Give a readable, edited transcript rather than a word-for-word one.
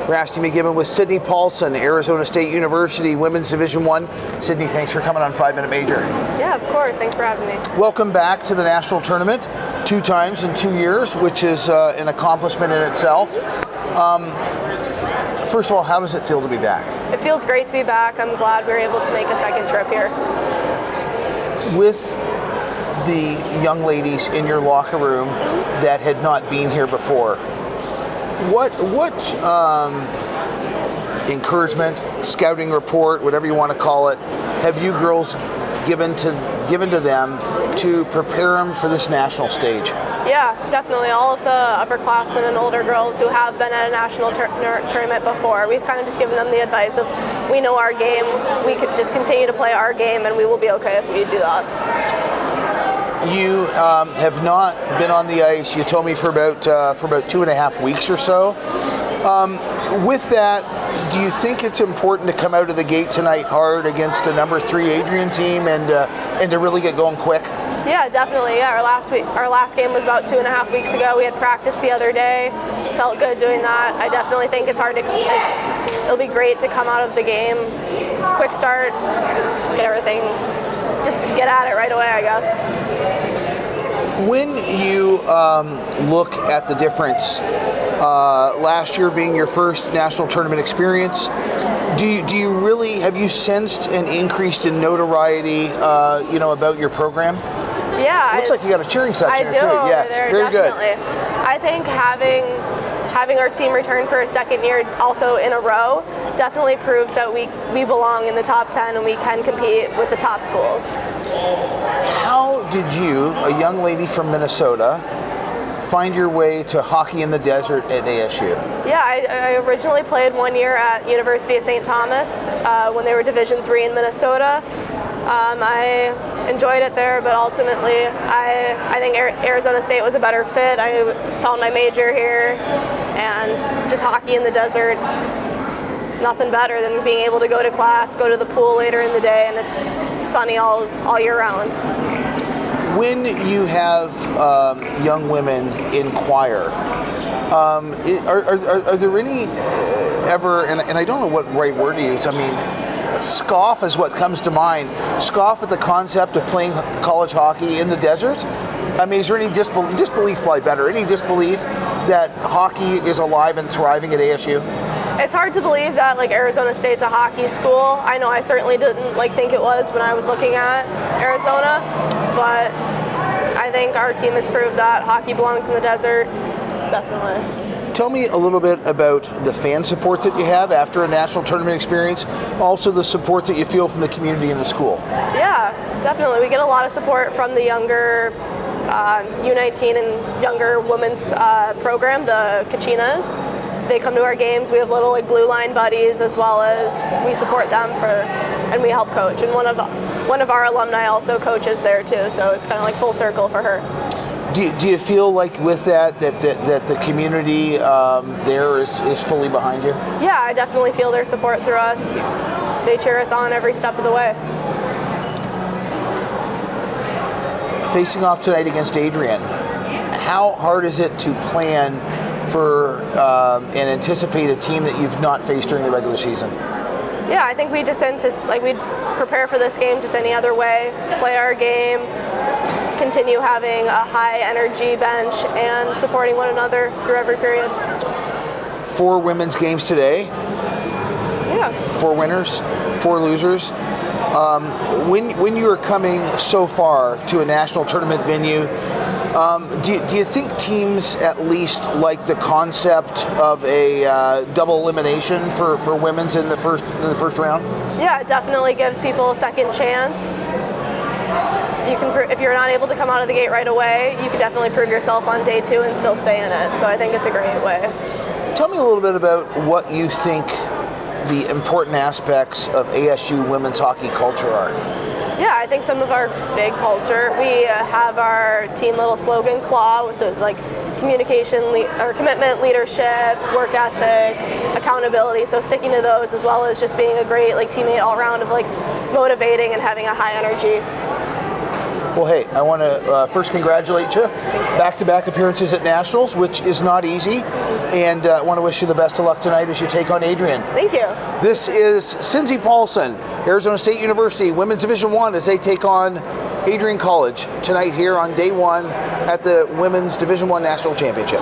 Rasty McGibbon with Sydney Paulsen, Arizona State University, Women's Division I. Sydney, thanks for coming on 5 Minute Major. Yeah, of course. Thanks for having me. Welcome back to the national tournament, 2 times in 2 years, which is an accomplishment in itself. First of all, how does it feel to be back? It feels great to be back. I'm glad we were able to make a second trip here. With the young ladies in your locker room that had not been here before, what encouragement, scouting report, whatever you want to call it, have you girls given to them to prepare them for this national stage? Yeah, definitely. All of the upperclassmen and older girls who have been at a national tournament before, we've kind of just given them the advice of, we know our game, we could just continue to play our game, and we will be okay if we do that. You have not been on the ice, you told me, for about 2.5 weeks or so. With that, do you think it's important to come out of the gate tonight hard against a number 3 Adrian team and to really get going quick? Yeah, definitely. Yeah, our last game was about 2.5 weeks ago. We had practice the other day. Felt good doing that. I definitely think it's hard to. It'll be great to come out of the game, quick start, get everything, just get at it right away, I guess. When you look at the difference, last year being your first national tournament experience, do you really, have you sensed an increase in notoriety, about your program? Yeah. Looks like you got a cheering section there too. Yes, there, very definitely. good. I think having our team return for a second year also in a row definitely proves that we belong in the top 10 and we can compete with the top schools. How did you, a young lady from Minnesota, find your way to hockey in the desert at ASU? Yeah, I originally played 1 year at University of St. Thomas when they were Division III in Minnesota. I enjoyed it there, but ultimately I think Arizona State was a better fit. I found my major here, and just hockey in the desert, nothing better than being able to go to class, go to the pool later in the day, and it's sunny all year round. When you have young women in choir, are there any ever, and I don't know what right word to use, I mean, scoff is what comes to mind, scoff at the concept of playing college hockey in the desert? I mean, is there any disbelief, probably better, any disbelief that hockey is alive and thriving at ASU? It's hard to believe that Arizona State's a hockey school. I know I certainly didn't think it was when I was looking at Arizona, but I think our team has proved that hockey belongs in the desert, definitely. Tell me a little bit about the fan support that you have after a national tournament experience, also the support that you feel from the community and the school. Yeah, definitely. We get a lot of support from the younger U19 and younger women's program, the Kachinas. They come to our games. We have little blue line buddies, as well as we support them and we help coach. And one of our alumni also coaches there too, so it's kind of full circle for her. Do you feel like with that the community there is fully behind you? Yeah, I definitely feel their support through us. They cheer us on every step of the way. Facing off tonight against Adrian, how hard is it to plan for an anticipated team that you've not faced during the regular season? Yeah, I think we just we prepare for this game just any other way, play our game, continue having a high energy bench and supporting one another through every period. 4 women's games today. Yeah. 4 winners, 4 losers. When you are coming so far to a national tournament venue, do you think teams at least like the concept of a double elimination for women's in the first round? Yeah, it definitely gives people a second chance. You can, if you're not able to come out of the gate right away, you can definitely prove yourself on day 2 and still stay in it. So I think it's a great way. Tell me a little bit about what you think the important aspects of ASU women's hockey culture are. Yeah, I think some of our big culture, we have our team little slogan, CLAW, so communication, or commitment, leadership, work ethic, accountability. So sticking to those, as well as just being a great teammate all around of motivating and having a high energy. Well, hey, I want to first congratulate you. Back-to-back appearances at Nationals, which is not easy. And I want to wish you the best of luck tonight as you take on Adrian. Thank you. This is Sydney Paulsen, Arizona State University, Women's Division I, as they take on Adrian College tonight here on day one at the Women's Division I National Championship.